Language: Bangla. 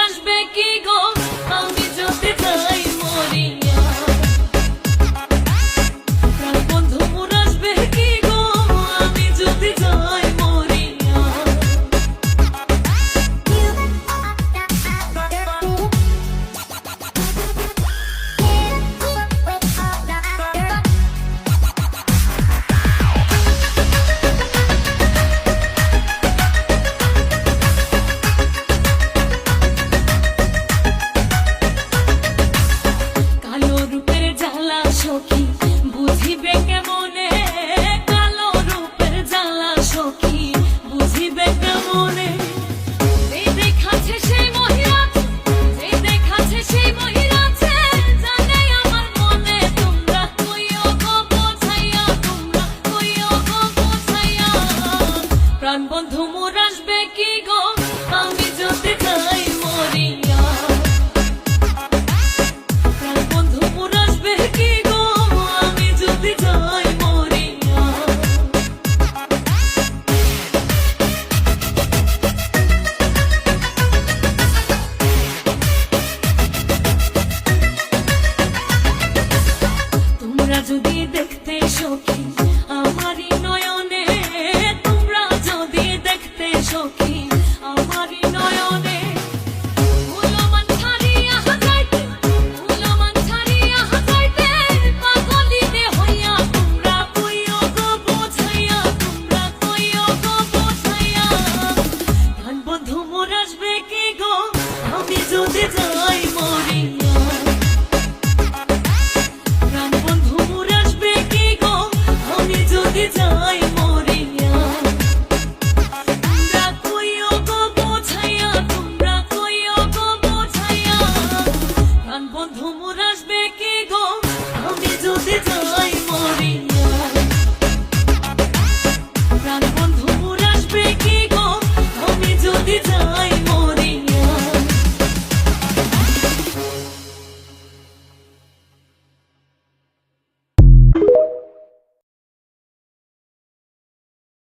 আসবে কি গো আমি যদি যাই মরিয়া। প্রাণ বন্ধু মোর আসবে কি গো আমি যদি যাই মরিয়া। কালো রূপের জ্বালা সখী বুঝিবে কেমনে, কালো রূপের জ্বালা সখী বুঝিবে কেমনে। যেই দেখাচ্ছে সেই মহিলাছে, যেই দেখাচ্ছে সেই মহিলাছে, জানে আমার মনে তোমরা কইও গো বোঝাইয়া, তোমরা কইও গো বোঝাইয়া। প্রাণ বন্ধু মোর আসবে কি গো আমি যদি যাই মরিয়া। প্রাণ বন্ধু মোর আসবে কি গো আমি যদি যাই মরিয়া। তোমরা যদি দেখতে সখী আমারই নয়নে, তোমরা যদি দেখতে সখী আমারই নয়নে, ফুলমান ছাড়িয়া যাইতে, ফুলমান ছাড়িয়া যাইতে, পাগলিনে হইয়া তোমরা কইও গো বোঝাইয়া, তোমরা কইও গো বোঝাইয়া। প্রাণ বন্ধু মোর আসবে কি গো আমি যদি যাই